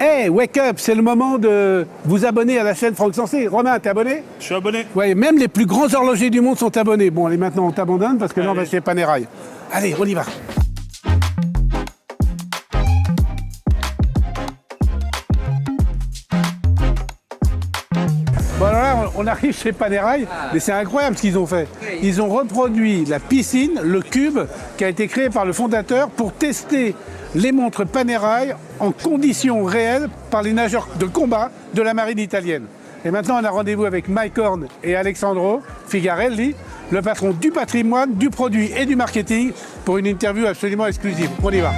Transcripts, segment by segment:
Hey, wake up, c'est le moment de vous abonner à la chaîne Franck Sensé. Romain, t'es abonné? Je suis abonné. Ouais, même les plus grands horlogers du monde sont abonnés. Bon, allez, maintenant on t'abandonne parce que là on va chez Panerai. Allez, on y va. Bon, alors là, on arrive chez Panerai, mais c'est incroyable ce qu'ils ont fait. Ils ont reproduit la piscine, le cube, qui a été créé par le fondateur pour tester les montres Panerai en conditions réelles par les nageurs de combat de la marine italienne. Et maintenant, on a rendez-vous avec Mike Horn et Alessandro Figarelli, le patron du patrimoine, du produit et du marketing, pour une interview absolument exclusive. On y va.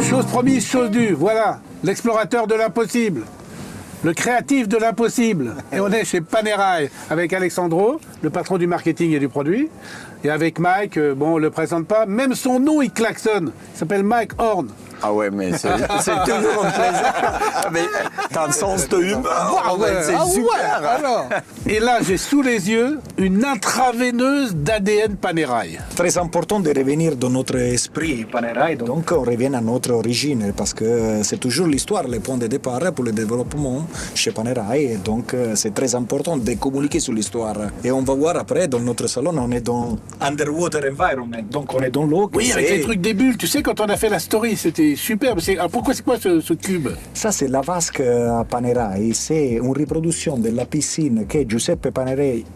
Chose promise, chose due. Voilà, l'explorateur de l'impossible. Le créatif de l'impossible. Et on est chez Panerai avec Alessandro, le patron du marketing et du produit. Et avec Mike, bon, on ne le présente pas. Même son nom, il klaxonne. Il s'appelle Mike Horn. Ah ouais, mais c'est toujours un plaisir. Mais t'as le sens de humour, c'est super. Alors. Et là, j'ai sous les yeux une intraveineuse d'ADN Panerai. Très important de revenir dans notre esprit Panerai, donc on revient à notre origine, parce que c'est toujours l'histoire, le point de départ pour le développement chez Panerai, et donc c'est très important de communiquer sur l'histoire. Et on va voir après, dans notre salon, on est dans Underwater Environment, donc on est dans l'eau. Oui, avec les trucs des bulles, tu sais, quand on a fait la story, c'était superbe. Alors pourquoi c'est quoi ce cube? Ça, c'est la vasque à Panerai, c'est une reproduction de la piscine que Giuseppe Panerai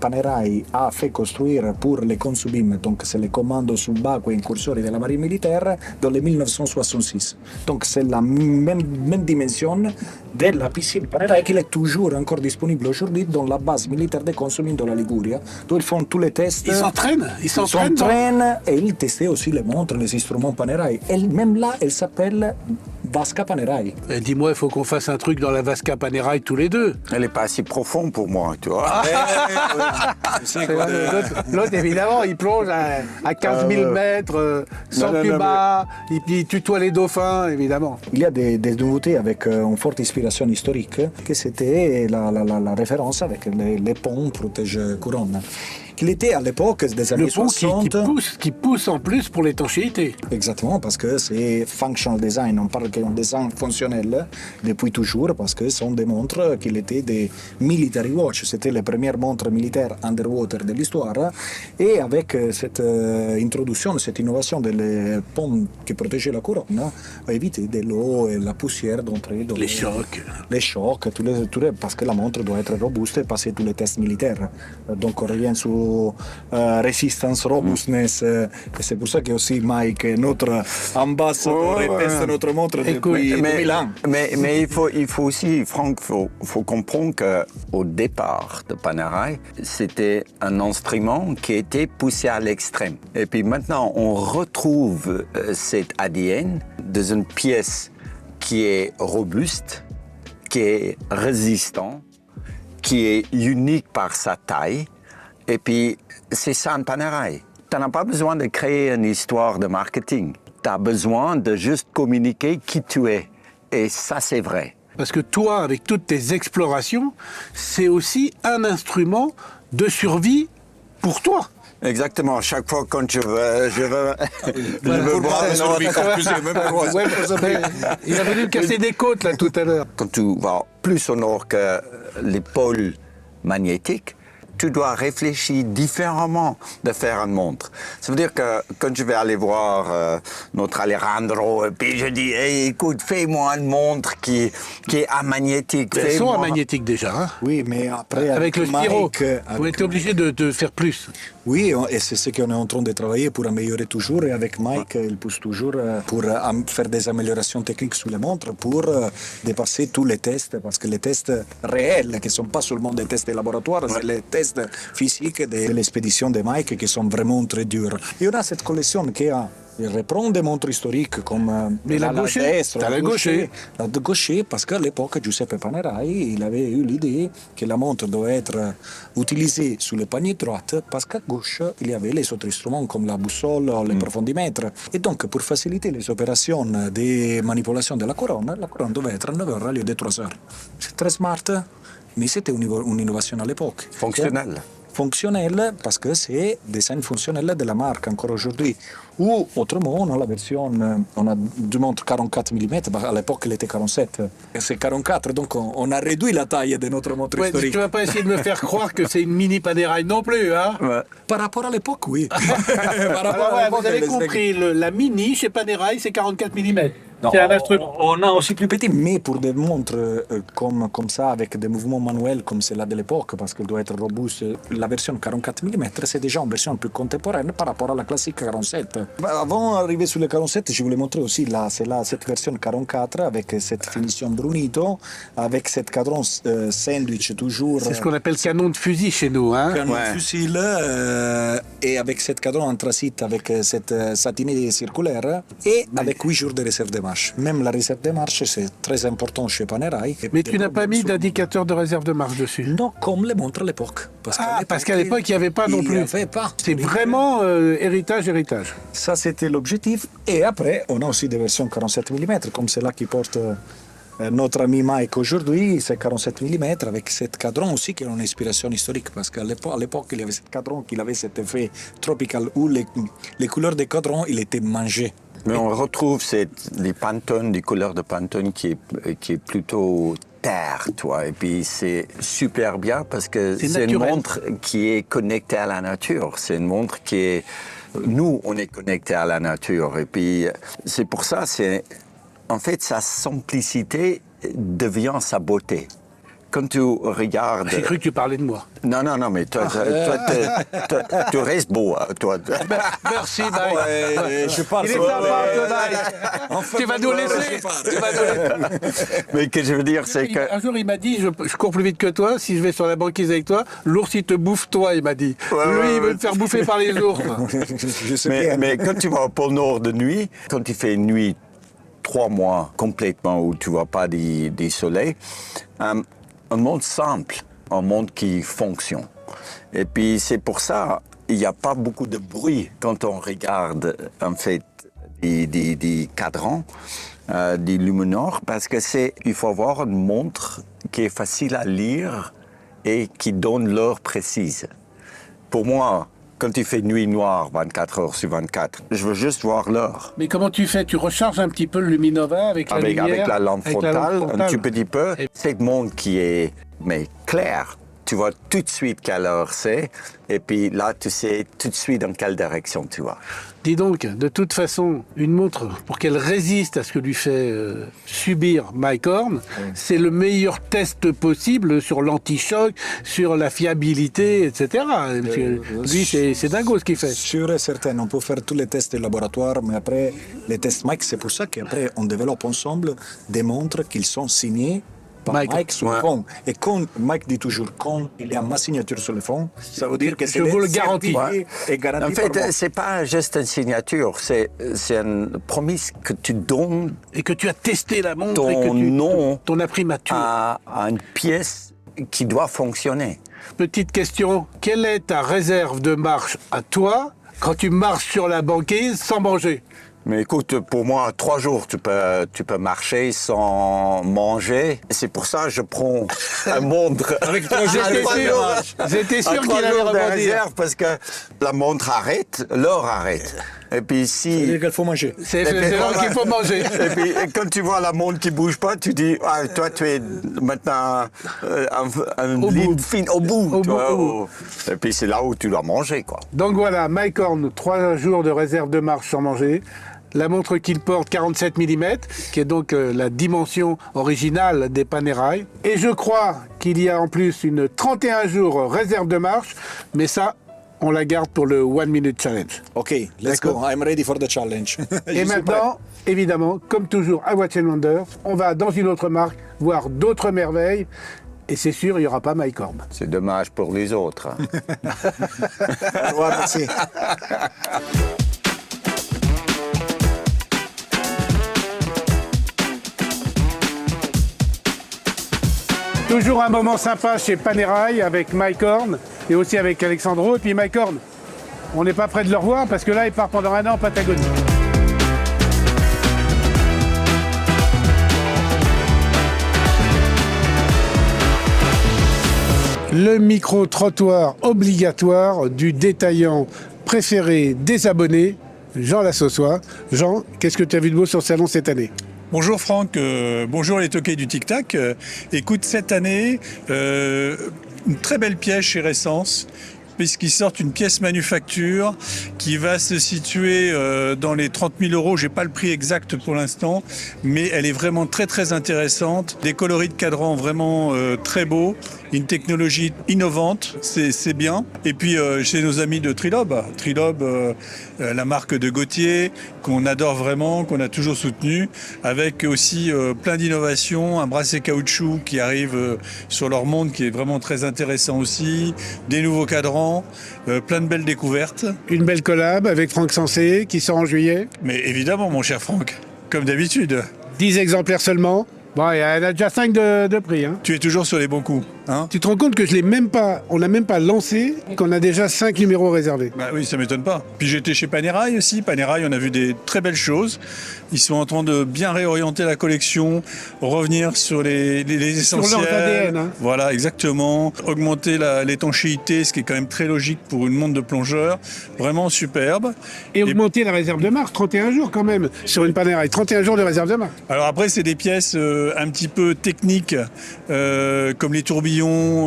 a fait construire pour les Consubim, donc c'est les commandos subacquei incursori de la marine militaire dans le 1966. Donc c'est la même dimension de la piscine Panerai qui est toujours encore disponible aujourd'hui dans la base militaire des Consubim de la Liguria, où ils font tous les tests. Ils s'entraînent? Ils s'entraînent et ils testent aussi les montres, les instruments Panerai. Et même là, elle s'appelle Vasca Panerai. Dis-moi, il faut qu'on fasse un truc dans la Vasca Panerai tous les deux. Elle n'est pas assez profonde pour moi, tu vois. L'autre, évidemment, il plonge à 15 000 mètres, sans Cuba, il tutoie les dauphins, évidemment. Il y a des nouveautés avec une forte inspiration historique, que c'était la référence avec les ponts protège-couronne. Qu'il était à l'époque des années 60. Qui pousse en plus pour l'étanchéité. Exactement, parce que c'est functional design. On parle d'un design fonctionnel depuis toujours, parce que ce sont des montres qui étaient des military watch. C'était les premières montres militaires underwater de l'histoire. Et avec cette introduction, cette innovation des ponts qui protégeaient la couronne, a évité de l'eau et la poussière d'entrer dans les chocs. Les chocs, parce que la montre doit être robuste et passer tous les tests militaires. Donc on revient sur resistance, robustness, et c'est pour ça que aussi Mike est notre ambassadeur et teste notre montre depuis 2000 ans. Mais il faut aussi, Franck, faut comprendre qu'au départ de Panerai, c'était un instrument qui était poussé à l'extrême. Et puis maintenant, on retrouve cet ADN dans une pièce qui est robuste, qui est résistant, qui est unique par sa taille. Et puis, c'est ça un Panerai. Tu n'as pas besoin de créer une histoire de marketing. Tu as besoin de juste communiquer qui tu es. Et ça, c'est vrai. Parce que toi, avec toutes tes explorations, c'est aussi un instrument de survie pour toi. Exactement. Chaque fois quand je veux boire il a voulu me casser des côtes, là, tout à l'heure. Quand tu vas plus au nord que les pôles magnétiques, tu dois réfléchir différemment de faire une montre. Ça veut dire que quand je vais aller voir notre Alejandro, et puis je dis, hey, écoute, fais-moi une montre qui est amagnétique. Elles sont amagnétiques déjà. Hein? Oui, mais après... Avec le Spiro, vous êtes obligé de faire plus. Oui, et c'est ce qu'on est en train de travailler pour améliorer toujours. Et avec Mike, il pousse toujours pour faire des améliorations techniques sur les montres, pour dépasser tous les tests, parce que les tests réels, qui ne sont pas seulement des tests de laboratoire, c'est les tests physiques de l'expédition de Mike qui sont vraiment très durs. Et on a cette collection qui a il reprend des montres historiques comme la gaucher, parce qu'à l'époque, Giuseppe Panerai, il avait eu l'idée que la montre doit être utilisée sur le panier droite, parce qu'à gauche, il y avait les autres instruments comme la boussole, le profondimètre. Et donc, pour faciliter les opérations de manipulation de la couronne devait être à 9 heures au lieu de 3 heures. C'est très smart, mais c'était une innovation à l'époque. Fonctionnelle. fonctionnel parce que c'est design fonctionnel de la marque encore aujourd'hui. Ou autrement, on a la version, on a deux montres 44 mm, à l'époque elle était 47. Et c'est 44, donc on a réduit la taille de notre montre Ouais, historique. tu vas pas essayer de me faire croire que c'est une mini Panerai non plus, hein? Ouais. Par rapport à l'époque, oui. Par rapport Alors, à ouais, l'époque, vous avez elle est- compris, la mini chez Panerai, c'est 44 mm. C'est un instrument. On a aussi plus petit, mais pour des montres comme ça, avec des mouvements manuels comme celle de l'époque, parce qu'elle doit être robuste, la version 44 mm, c'est déjà une version plus contemporaine par rapport à la classique 47. Avant d'arriver sur le 47, je voulais montrer aussi cette version 44 avec cette finition brunito, avec cette cadran sandwich toujours. C'est ce qu'on appelle canon de fusil chez nous, hein? Canon Ouais. fusil et avec cette cadran anthracite avec cette satinée circulaire et avec 8 jours de réserve de marche. Même la réserve de marche, c'est très important chez Panerai. Mais tu n'as pas mis d'indicateur de réserve de marche dessus? Non, comme les montres à l'époque. Parce qu'à l'époque, il n'y avait pas non plus. Il n'y avait pas. C'est vraiment héritage. Ça, c'était l'objectif. Et après, on a aussi des versions 47 mm, comme celle-là qui porte notre ami Mike aujourd'hui. C'est 47 mm avec cette cadran aussi qui a une inspiration historique. Parce qu'à l'époque, il y avait ce cadran qui avait cet effet tropical où les couleurs des cadrans, il était mangé. Mais on retrouve les Pantone, des couleurs de Pantone qui est plutôt terre, toi. Et puis c'est super bien parce que C'est c'est une naturel. montre qui est connectée à la nature. C'est une montre qui est... Nous, on est connectés à la nature. Et puis c'est pour ça, en fait, sa simplicité devient sa beauté. Quand tu regardes... J'ai cru que tu parlais de moi. Non, mais toi, tu restes beau, hein, toi. Merci, Mike. Je parle Il est sympa, ce Mike. Tu vas nous laisser. Tu vas nous laisser. Mais ce que je veux dire, c'est que... Un jour, il m'a dit, je cours plus vite que toi, si je vais sur la banquise avec toi, l'ours, il te bouffe toi, il m'a dit. Lui, il veut te faire bouffer par les ours. Je sais bien. Mais quand tu vas au pôle Nord de nuit, quand il fait une nuit 3 mois complètement où tu ne vois pas des soleils, un monde simple, un monde qui fonctionne. Et puis c'est pour ça il n'y a pas beaucoup de bruit quand on regarde en fait des cadrans, des luminores, parce que il faut avoir une montre qui est facile à lire et qui donne l'heure précise. Pour moi, quand il fait nuit noire 24 heures sur 24, je veux juste voir l'heure. Mais comment tu fais? Tu recharges un petit peu le Luminova avec la lumière? Avec la lampe avec la lampe frontale, un frontale. tout petit peu. Et- Cette montre qui est claire, tu vois tout de suite quelle heure c'est, et puis là, tu sais tout de suite dans quelle direction tu vas. Dis donc, de toute façon, une montre, pour qu'elle résiste à ce que lui fait subir Mike Horn, c'est le meilleur test possible sur l'anti-choc, sur la fiabilité, etc. Parce que lui, c'est dingo ce qu'il fait. Sûr et certain, on peut faire tous les tests de laboratoire, mais après, les tests Mike, c'est pour ça qu'après, on développe ensemble des montres qui sont signées par Mike. Mike sur le fond. Et quand Mike dit toujours, quand il y a ma signature sur le fond, ça veut dire que c'est Je vous le garantis. certifié et garanti En par moi. fait, c'est pas juste une signature, c'est une promesse que tu donnes Et que tu as testé la montre Ton et que nom ton imprimature. à une pièce qui doit fonctionner. Petite question, quelle est ta réserve de marche à toi quand tu marches sur la banquise sans manger? Mais écoute, pour moi, 3 jours, tu peux marcher sans manger. C'est pour ça que je prends un montre avec 3 jours. J'étais sûr qu'il allait de rebondir. réserve parce que la montre arrête, l'heure arrête. Et puis C'est-à-dire si... qu'il faut manger. C'est l'heure qu'il faut manger. Et puis quand tu vois la montre qui bouge pas, tu dis, ah, toi tu es maintenant Au ligne bout. fine, au bout. Au tu vois, bout. Et puis c'est là où tu dois manger, quoi. Donc voilà, Mike Horn, 3 jours de réserve de marche sans manger. La montre qu'il porte, 47 mm, qui est donc la dimension originale des Panerai. Et je crois qu'il y a en plus une 31 jours réserve de marche, mais ça, on la garde pour le 1 Minute Challenge. Ok, let's go. I'm ready for the challenge. Et maintenant, évidemment, comme toujours à Watch & Wonder, on va dans une autre marque voir d'autres merveilles. Et c'est sûr, il n'y aura pas Mike Horn. C'est dommage pour les autres. Hein. Au revoir, merci. Toujours un moment sympa chez Panerai avec Mike Horn et aussi avec Alexandro. Et puis Mike Horn, on n'est pas près de le revoir parce que là, il part pendant 1 an en Patagonie. Le micro-trottoir obligatoire du détaillant préféré des abonnés, Jean Lassossois. Jean, qu'est-ce que tu as vu de beau sur le salon cette année ? Bonjour Franck, bonjour les toqués du Tic Tac. Écoute, cette année, une très belle pièce chez Ressence, puisqu'ils sortent une pièce manufacture qui va se situer dans les 30 000 €. J'ai pas le prix exact pour l'instant, mais elle est vraiment très très intéressante. Des coloris de cadran vraiment très beaux, une technologie innovante, c'est bien. Et puis chez nos amis de Trilob, la marque de Gauthier, qu'on adore vraiment, qu'on a toujours soutenu, avec aussi plein d'innovations, un bracelet caoutchouc qui arrive sur leur monde, qui est vraiment très intéressant aussi, des nouveaux cadrans, plein de belles découvertes. Une belle collab avec Franck Sensé qui sort en juillet. Mais évidemment, mon cher Franck, comme d'habitude. 10 exemplaires seulement. Bon, il y en a déjà 5 de prix. Hein. Tu es toujours sur les bons coups. Hein, tu te rends compte que on n'a même pas lancé, qu'on a déjà 5 numéros réservés. Bah oui, ça m'étonne pas. Puis j'étais chez Panerai aussi. Panerai, on a vu des très belles choses. Ils sont en train de bien réorienter la collection, revenir sur les essentiels. Sur leur ADN. Hein. Voilà, exactement. Augmenter l'étanchéité, ce qui est quand même très logique pour une montre de plongeur. Vraiment superbe. Et augmenter la réserve de marque, 31 jours quand même, sur une Panerai. 31 jours de réserve de marque. Alors après, c'est des pièces un petit peu techniques, comme les tourbillons,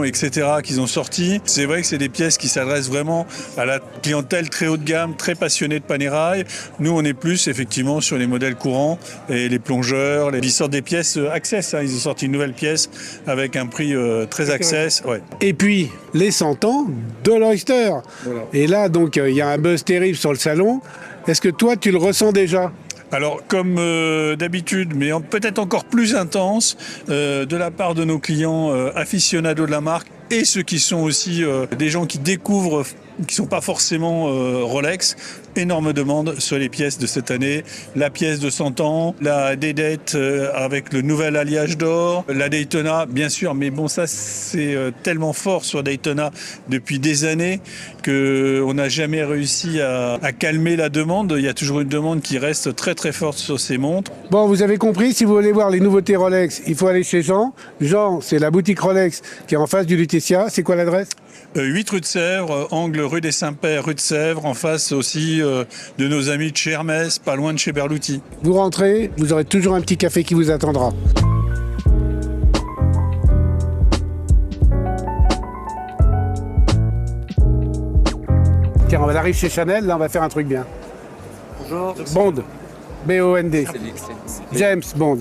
etc., qu'ils ont sortis. C'est vrai que c'est des pièces qui s'adressent vraiment à la clientèle très haut de gamme, très passionnée de Panerai. Nous, on est plus effectivement sur les modèles courants et les plongeurs. Ils sortent des pièces Access. Hein. Ils ont sorti une nouvelle pièce avec un prix très Access. Ouais. Et puis, les 100 ans de l'Oyster. Voilà. Et là, donc, il y a un buzz terrible sur le salon. Est-ce que toi, tu le ressens déjà ? Alors, comme d'habitude, mais peut-être encore plus intense, de la part de nos clients aficionados de la marque et ceux qui sont aussi des gens qui découvrent, qui ne sont pas forcément Rolex. Énorme demande sur les pièces de cette année. La pièce de 100 ans, la Day-Date avec le nouvel alliage d'or, la Daytona, bien sûr, mais bon, ça c'est tellement fort sur Daytona depuis des années qu'on n'a jamais réussi à calmer la demande. Il y a toujours une demande qui reste très très forte sur ces montres. Bon, vous avez compris, si vous voulez voir les nouveautés Rolex, il faut aller chez Jean. Jean, c'est la boutique Rolex qui est en face du Lutetia. C'est quoi l'adresse ? 8 rue de Sèvres, angle rue des Saints-Pères, rue de Sèvres, en face aussi de nos amis de chez Hermès, pas loin de chez Berluti. Vous rentrez, vous aurez toujours un petit café qui vous attendra. Tiens, on arrive chez Chanel, là on va faire un truc bien. Bonjour. Bond, B-O-N-D. James Bond.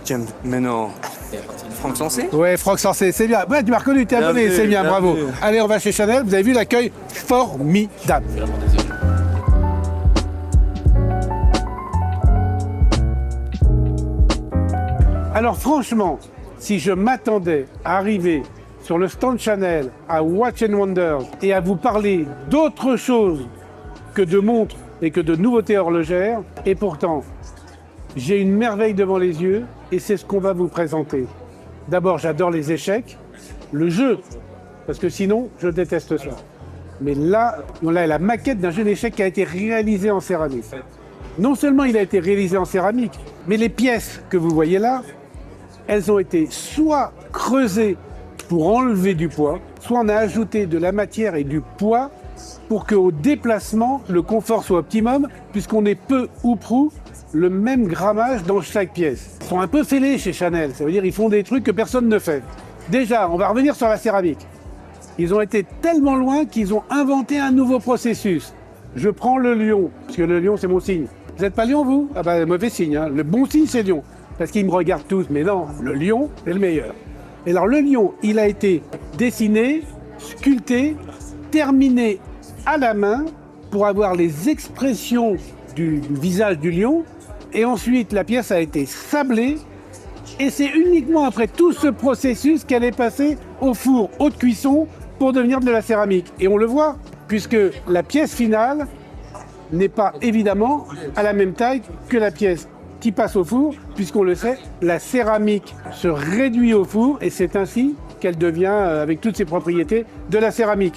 James, mais non. Franck Sensé ? Ouais, Franck Sensé, c'est bien. Ouais, tu m'as reconnu, t'es abonné, c'est bien, bravo. Allez, on va chez Chanel, vous avez vu l'accueil formidable. Alors franchement, si je m'attendais à arriver sur le stand Chanel, à Watch & Wonders, et à vous parler d'autre chose que de montres et que de nouveautés horlogères, et pourtant, j'ai une merveille devant les yeux, et c'est ce qu'on va vous présenter. D'abord, j'adore les échecs, le jeu, parce que sinon, je déteste ça. Mais là, on a la maquette d'un jeu d'échecs qui a été réalisé en céramique. Non seulement il a été réalisé en céramique, mais les pièces que vous voyez là, elles ont été soit creusées pour enlever du poids, soit on a ajouté de la matière et du poids pour qu'au déplacement, le confort soit optimum, puisqu'on ait peu ou prou le même grammage dans chaque pièce. Ils sont un peu fêlés chez Chanel, ça veut dire qu'ils font des trucs que personne ne fait. Déjà, on va revenir sur la céramique. Ils ont été tellement loin qu'ils ont inventé un nouveau processus. Je prends le lion, parce que le lion c'est mon signe. Vous n'êtes pas lion vous ? Ah bah mauvais signe, hein. Le bon signe c'est lion. Parce qu'ils me regardent tous, mais non, le lion c'est le meilleur. Et alors le lion, il a été dessiné, sculpté, terminé à la main pour avoir les expressions du visage du lion. Et ensuite, la pièce a été sablée. Et c'est uniquement après tout ce processus qu'elle est passée au four haute cuisson pour devenir de la céramique. Et on le voit, puisque la pièce finale n'est pas évidemment à la même taille que la pièce qui passe au four, puisqu'on le sait, la céramique se réduit au four et c'est ainsi qu'elle devient, avec toutes ses propriétés, de la céramique.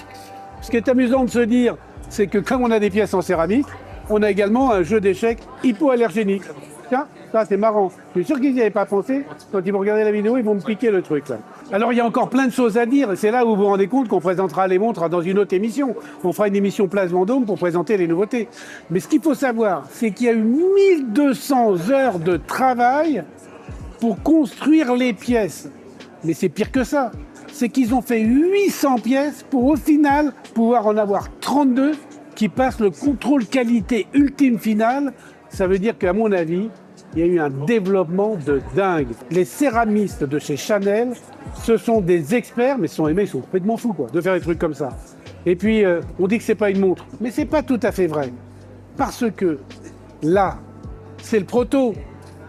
Ce qui est amusant de se dire, c'est que comme on a des pièces en céramique, on a également un jeu d'échecs hypoallergénique. Tiens, ça c'est marrant. Je suis sûr qu'ils n'y avaient pas pensé. Quand ils vont regarder la vidéo, ils vont me piquer le truc là. Alors il y a encore plein de choses à dire et c'est là où vous vous rendez compte qu'on présentera les montres dans une autre émission. On fera une émission Place Vendôme pour présenter les nouveautés. Mais ce qu'il faut savoir, c'est qu'il y a eu 1200 heures de travail pour construire les pièces. Mais c'est pire que ça. C'est qu'ils ont fait 800 pièces pour au final pouvoir en avoir 32 qui passent le contrôle qualité ultime final. Ça veut dire qu'à mon avis, il y a eu un développement de dingue. Les céramistes de chez Chanel, ce sont des experts, mais ils sont complètement fous quoi, de faire des trucs comme ça. Et puis, on dit que c'est pas une montre, mais c'est pas tout à fait vrai. Parce que là, c'est le proto.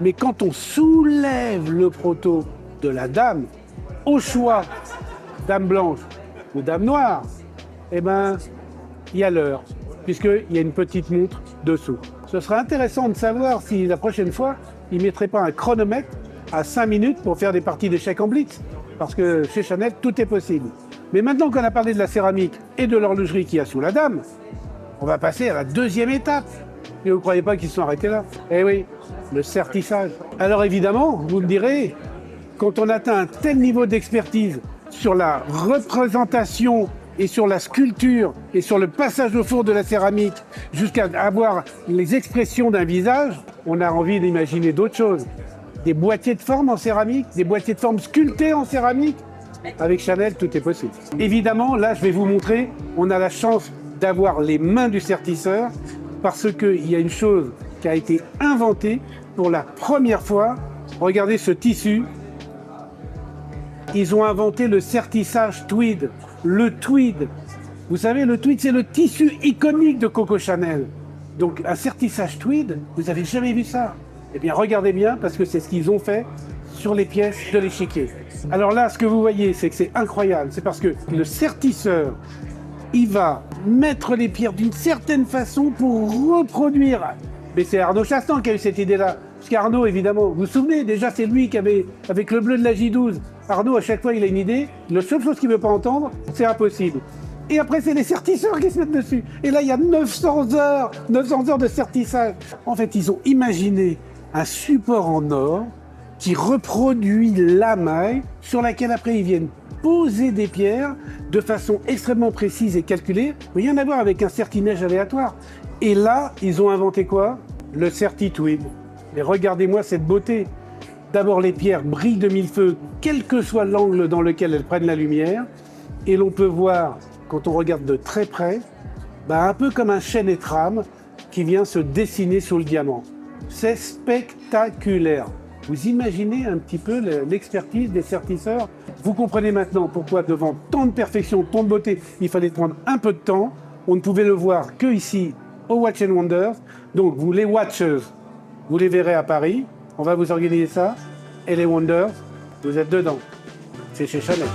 Mais quand on soulève le proto de la dame, au choix, dame blanche ou dame noire, eh ben, il y a l'heure, puisqu'il y a une petite montre dessous. Ce serait intéressant de savoir si la prochaine fois, ils ne mettraient pas un chronomètre à 5 minutes pour faire des parties d'échecs en blitz. Parce que chez Chanel, tout est possible. Mais maintenant qu'on a parlé de la céramique et de l'horlogerie qu'il y a sous la dame, on va passer à la deuxième étape. Et vous ne croyez pas qu'ils se sont arrêtés là? Eh oui, le sertissage. Alors évidemment, vous me direz, quand on atteint un tel niveau d'expertise sur la représentation et sur la sculpture et sur le passage au four de la céramique jusqu'à avoir les expressions d'un visage, on a envie d'imaginer d'autres choses. Des boîtiers de forme en céramique, des boîtiers de forme sculptés en céramique. Avec Chanel, tout est possible. Évidemment, là, je vais vous montrer, on a la chance d'avoir les mains du sertisseur parce qu'il y a une chose qui a été inventée pour la première fois. Regardez ce tissu. Ils ont inventé le sertissage tweed. Le tweed, vous savez, le tweed, c'est le tissu iconique de Coco Chanel. Donc, un sertissage tweed, vous n'avez jamais vu ça? Eh bien, regardez bien, parce que c'est ce qu'ils ont fait sur les pièces de l'échiquier. Alors là, ce que vous voyez, c'est que c'est incroyable. C'est parce que le sertisseur, il va mettre les pierres d'une certaine façon pour reproduire. Mais c'est Arnaud Chastan qui a eu cette idée-là. Parce qu'Arnaud, évidemment, vous vous souvenez, déjà, c'est lui qui avait, avec le bleu de la J12, Arnaud, à chaque fois, il a une idée. La seule chose qu'il ne veut pas entendre, c'est impossible. Et après, c'est les sertisseurs qui se mettent dessus. Et là, il y a 900 heures de sertissage. En fait, ils ont imaginé un support en or qui reproduit la maille sur laquelle, après, ils viennent poser des pierres de façon extrêmement précise et calculée. Rien à voir avec un serti-neige aléatoire. Et là, ils ont inventé quoi? Le serti-tweed. Et regardez-moi cette beauté. D'abord, les pierres brillent de mille feux, quel que soit l'angle dans lequel elles prennent la lumière. Et l'on peut voir, quand on regarde de très près, un peu comme un chêne et trame qui vient se dessiner sous le diamant. C'est spectaculaire. Vous imaginez un petit peu l'expertise des sertisseurs? Vous comprenez maintenant pourquoi, devant tant de perfection, tant de beauté, il fallait prendre un peu de temps. On ne pouvait le voir que ici, au Watch & Wonders. Donc, vous les Watchers, vous les verrez à Paris. On va vous organiser ça. Et les Wonders, vous êtes dedans. C'est chez Chanel.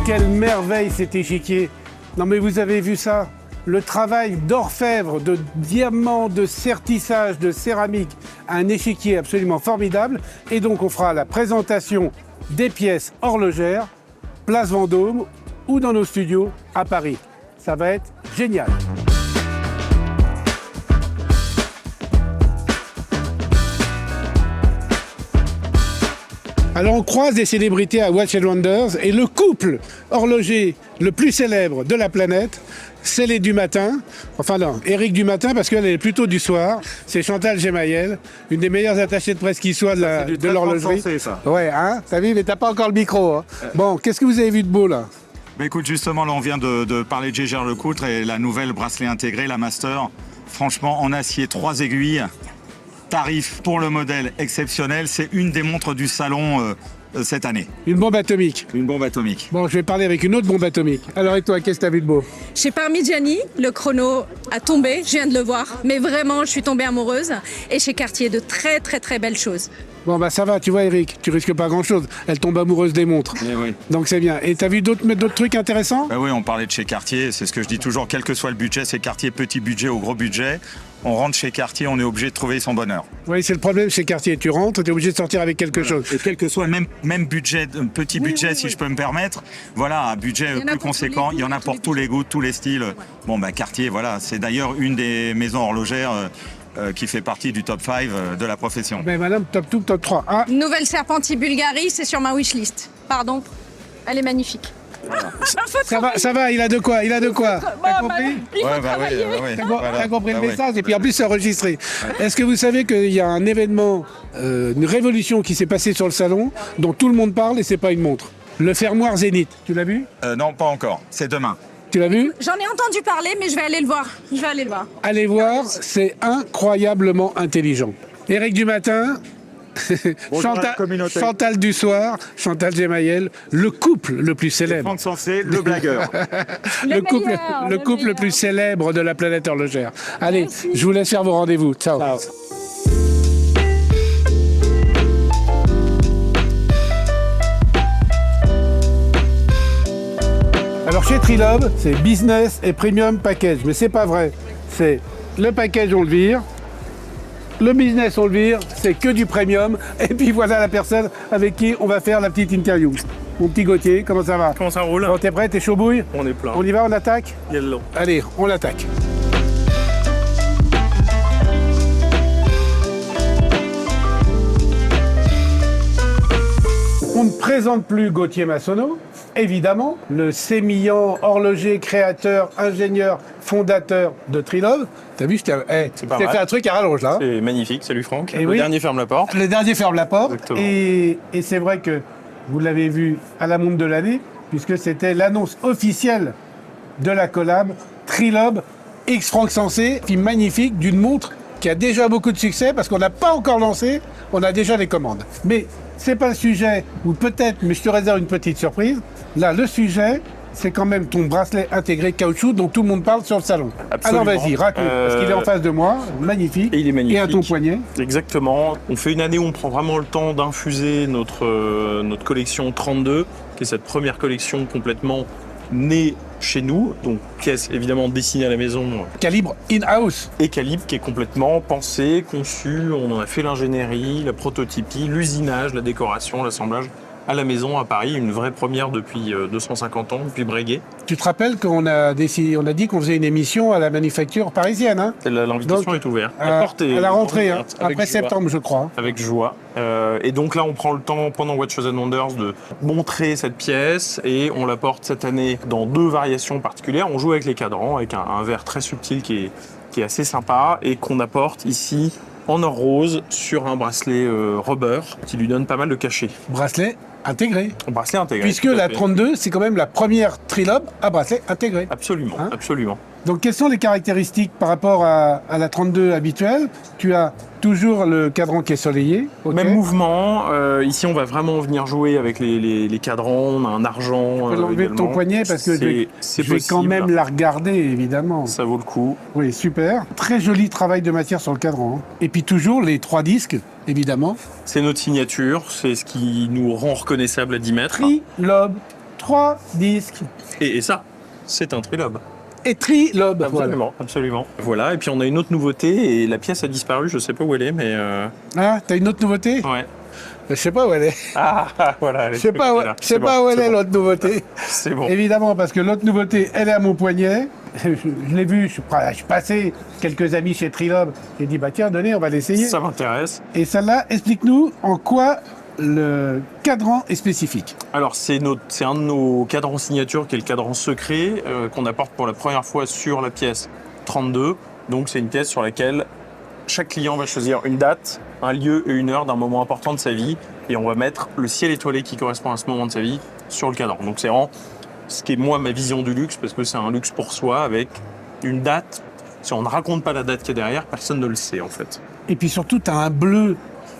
Quelle merveille cet échiquier! Non mais vous avez vu ça? Le travail d'orfèvre, de diamants, de sertissage, de céramique, un échiquier absolument formidable. Et donc on fera la présentation des pièces horlogères, Place Vendôme ou dans nos studios à Paris. Ça va être génial. Alors on croise des célébrités à Watch & Wonders et le couple horloger le plus célèbre de la planète, c'est les Dumatin. Enfin non, Éric Dumatin parce qu'elle est plutôt du soir. C'est Chantal Gemayel, une des meilleures attachées de presse qui soit de l'horlogerie. C'est ça. Ouais, hein, t'as vu, mais t'as pas encore le micro. Hein. Bon, qu'est-ce que vous avez vu de beau là? Écoute, justement, là, on vient de parler de Jaeger-LeCoultre et la nouvelle bracelet intégré, la Master. Franchement, en acier, 3 aiguilles. Tarif pour le modèle exceptionnel. C'est une des montres du salon cette année. Une bombe atomique. Une bombe atomique. Bon, je vais parler avec une autre bombe atomique. Alors, et toi, qu'est-ce que t'as vu de beau? Chez Parmigiani, le chrono a tombé, je viens de le voir. Mais vraiment, je suis tombée amoureuse. Et chez Cartier, de très très très belles choses. Bon, bah ça va, tu vois, Eric, tu risques pas grand-chose. Elle tombe amoureuse des montres. Oui. Donc c'est bien. Et t'as vu d'autres trucs intéressants? Bah oui, on parlait de chez Cartier, c'est ce que je dis toujours, quel que soit le budget, c'est Cartier, petit budget ou gros budget. On rentre chez Cartier, on est obligé de trouver son bonheur. Oui, c'est le problème chez Cartier. Tu rentres, tu es obligé de sortir avec quelque chose. Et quel que soit même budget, petit budget si je peux me permettre, voilà, un budget plus conséquent, il y en a pour tous les goûts, tous les styles. Bon, bah Cartier, voilà, c'est d'ailleurs une des maisons horlogères qui fait partie du top 5 de la profession. Ben madame, top 2, top 3. Ah, Nouvelle Serpenti Bulgarie, c'est sur ma wishlist. Pardon. Elle est magnifique. ça va, il a de quoi, T'as compris? Il faut Ouais, travailler. T'as compris le Bah ouais. message, et puis en plus c'est enregistré. Est-ce que vous savez qu'il y a un événement, une révolution qui s'est passée sur le salon, dont tout le monde parle et c'est pas une montre? Le fermoir Zénith, tu l'as vu? Non, pas encore, c'est demain. Tu l'as vu? J'en ai entendu parler, mais je vais aller le voir. Allez voir, c'est incroyablement intelligent. Éric du matin, Chantal du soir, Chantal Gemayel, le couple le plus célèbre. Franck Sensé, le blagueur. Le couple le plus célèbre de la planète horlogère. Allez, je vous laisse faire vos rendez-vous. Ciao. Alors chez Trilob, c'est business et premium package, mais c'est pas vrai. C'est le package, on le vire. Le business, on le vire, c'est que du premium. Et puis voilà la personne avec qui on va faire la petite interview. Mon petit Gauthier, comment ça va? Comment ça roule? Bon, t'es prêt? T'es chaud bouille? On est plein. On y va, on attaque? Yellow. Allez, on l'attaque. On ne présente plus Gauthier Massonneau, évidemment, le sémillant horloger, créateur, ingénieur, fondateur de Trilob. T'as vu, je t'ai pas mal. fait un truc à rallonge là. C'est magnifique, salut Franck. Et Le oui. dernier ferme la porte. Le dernier ferme la porte. Exactement. Et c'est vrai que vous l'avez vu à la montre de l'année, puisque c'était l'annonce officielle de la collab Trilob X Franck Sensé, puis magnifique, d'une montre qui a déjà beaucoup de succès, parce qu'on n'a pas encore lancé, on a déjà les commandes. Mais c'est pas le sujet, ou peut-être, mais je te réserve une petite surprise. Là, le sujet, c'est quand même ton bracelet intégré caoutchouc dont tout le monde parle sur le salon. Absolument. Alors vas-y, raconte, parce qu'il est en face de moi, magnifique. Et il est magnifique. Et à ton poignet. Exactement. On fait une année où on prend vraiment le temps d'infuser notre collection 32, qui est cette première collection complètement née chez nous, donc pièce évidemment dessinée à la maison Calibre in-house. et calibre qui est complètement pensé, conçu, on en a fait l'ingénierie, la prototypie, l'usinage, la décoration, l'assemblage à la maison à Paris, une vraie première depuis 250 ans, depuis Breguet. Tu te rappelles qu'on a décidé, on a dit qu'on faisait une émission à la manufacture parisienne, hein? L'invitation Donc, est ouverte. à la rentrée, hein, avec après joie. septembre, je crois. Avec joie. Et donc là, on prend le temps, pendant Watches and Wonders, de montrer cette pièce et on la porte cette année dans 2 variations particulières. On joue avec les cadrans, avec un verre très subtil qui est assez sympa et qu'on apporte ici en or rose sur un bracelet rubber qui lui donne pas mal de cachet. Bracelet intégré. Un bracelet intégré. Puisque tout à la fait. 32, c'est quand même la première Trilob à bracelet intégré. Absolument, Hein absolument. Donc, quelles sont les caractéristiques par rapport à la 32 habituelle? Tu as toujours le cadran qui est soleillé. ok. Même mouvement. Ici, on va vraiment venir jouer avec les cadrans. On a un argent. Tu peux l'enlever de ton poignet parce que c'est je vais quand possible. même la regarder, évidemment. Ça vaut le coup. Oui, super. Très joli travail de matière sur le cadran. hein. Et puis toujours les 3 disques, évidemment. C'est notre signature. C'est ce qui nous rend reconnaissable à 10 mètres. Trilob, 3 disques. Et ça, c'est un trilobe. Et Trilob, voilà. Absolument, absolument. Voilà, et puis on a une autre nouveauté, et la pièce a disparu, je sais pas où elle est, mais... Ah, t'as une autre nouveauté? Ouais. Je sais pas où elle est. Ah, voilà. Je sais pas où elle est, l'autre nouveauté. C'est bon. Évidemment, parce que l'autre nouveauté, elle est à mon poignet. Je l'ai vu, je suis passé quelques amis chez Trilob. J'ai dit, bah tiens, donnez, on va l'essayer. Ça m'intéresse. Et celle-là, explique-nous en quoi le cadran est spécifique. Alors, c'est un de nos cadrans signature, qui est le cadran secret, qu'on apporte pour la première fois sur la pièce 32. Donc, c'est une pièce sur laquelle chaque client va choisir une date, un lieu et une heure d'un moment important de sa vie. Et on va mettre le ciel étoilé qui correspond à ce moment de sa vie sur le cadran. Donc, c'est vraiment ce qui est, moi, ma vision du luxe, parce que c'est un luxe pour soi, avec une date. Si on ne raconte pas la date qui est derrière, personne ne le sait, en fait. Et puis surtout, tu as un bleu.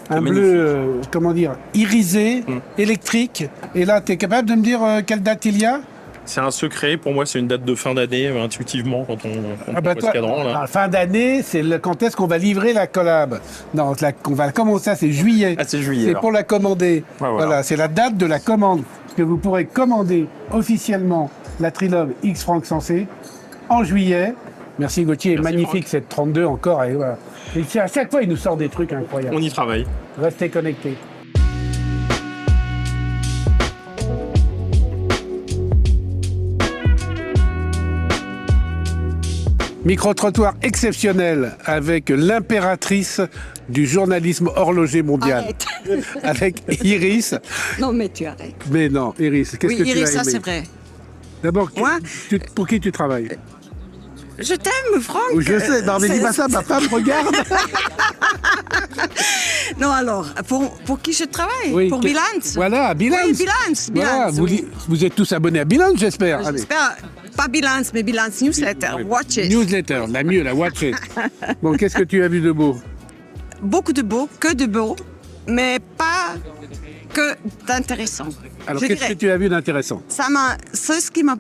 Un magnifique. bleu, comment dire, irisé, électrique. Et là, tu es capable de me dire quelle date il y a? C'est un secret. Pour moi, c'est une date de fin d'année, intuitivement, quand on Ah bah voit toi, ce cadran. Là. en fin d'année, c'est quand est-ce qu'on va livrer la collab? Non, on va commencer ça, c'est juillet. Ah, c'est juillet. C'est alors. pour la commander. Ouais, Voilà, voilà. c'est la date de la commande. Que vous pourrez commander officiellement la Trilobe X Franck Sensé en juillet. Merci Gauthier, Merci, magnifique Franck. cette 32 encore. Et voilà. Et à chaque fois, il nous sort des trucs incroyables. On y travaille. Restez connectés. Micro-trottoir exceptionnel avec l'impératrice du journalisme horloger mondial. Avec Iris. Non, mais tu arrêtes. Mais non, Iris, qu'est-ce Oui, que tu Iris, as ça aimé? c'est vrai. D'abord, Moi pour qui tu travailles? Je t'aime, Franck. Je sais, non mais dis pas ça, ma femme regarde. Non, alors, pour qui je travaille? Oui, Pour Bilance. Voilà, Bilance. Oui, Bilance. Voilà, Bilance, oui. vous êtes tous abonnés à Bilance, j'espère. Allez. J'espère, pas Bilance, mais Bilance Newsletter. Watch it. Newsletter, la mieux, la watch it. Bon, qu'est-ce que tu as vu de beau? Beaucoup de beau, que de beau, mais pas que d'intéressant. Alors, Je qu'est-ce que dirais, tu as vu d'intéressant? c'est ce qui m'a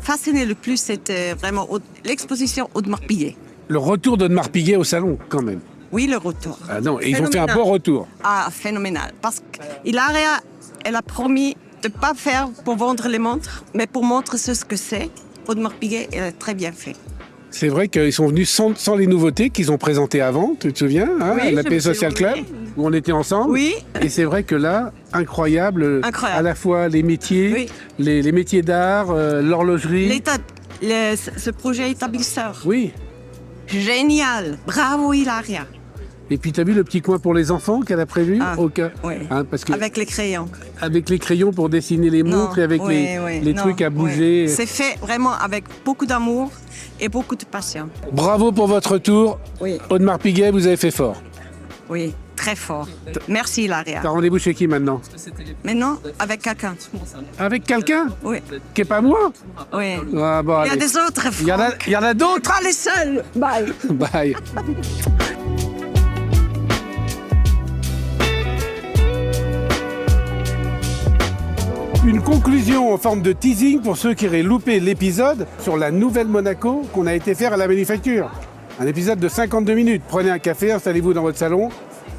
fasciné le plus, c'était vraiment l'exposition Audemars Piguet. Le retour d'Audemars Piguet au salon, quand même. Oui, le retour. Ah non, et ils ont fait un Phénoménal. bon retour. Ah, phénoménal. Parce qu'Hilaria, elle a promis de ne pas faire pour vendre les montres, mais pour montrer ce que c'est. Audemars Piguet, elle a très bien fait. C'est vrai qu'ils sont venus sans les nouveautés qu'ils ont présentées avant, tu te souviens, hein, Oui, à la je Paix me Social Club, souviens. où on était ensemble. Oui. Et c'est vrai que là, incroyable, Incroyable. à la fois les métiers, Oui. les métiers d'art, l'horlogerie. Ce projet établisseur, Oui. génial. Bravo, Hilaria. Et puis tu as vu le petit coin pour les enfants qu'elle a prévu Ah, oui. Parce que Avec les crayons. avec les crayons pour dessiner les montres et avec les non, trucs à oui. bouger. C'est fait vraiment avec beaucoup d'amour et beaucoup de passion. Bravo pour votre retour. Oui, Audemars Piguet, vous avez fait fort. oui, très fort. Merci, Hilaria. T'as rendez-vous chez qui maintenant? Maintenant, avec quelqu'un. Avec quelqu'un Oui, qui est pas moi? oui. Ah, bon, Il y a allez. des autres, Il y en a, Franck. il y en a d'autres. Pas les seuls. Bye. Bye. Une conclusion en forme de teasing pour ceux qui auraient loupé l'épisode sur la nouvelle Monaco qu'on a été faire à la manufacture. Un épisode de 52 minutes. Prenez un café, installez-vous dans votre salon,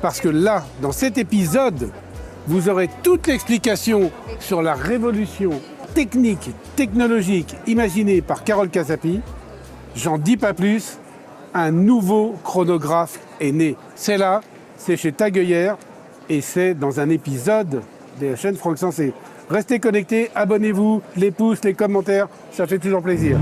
parce que là, dans cet épisode, vous aurez toute l'explication sur la révolution technique, technologique imaginée par Carole Casapi. J'en dis pas plus, un nouveau chronographe est né. C'est là, c'est chez Tagueillère et c'est dans un épisode de la chaîne Franck Sensé. Restez connectés, abonnez-vous, les pouces, les commentaires, ça fait toujours plaisir.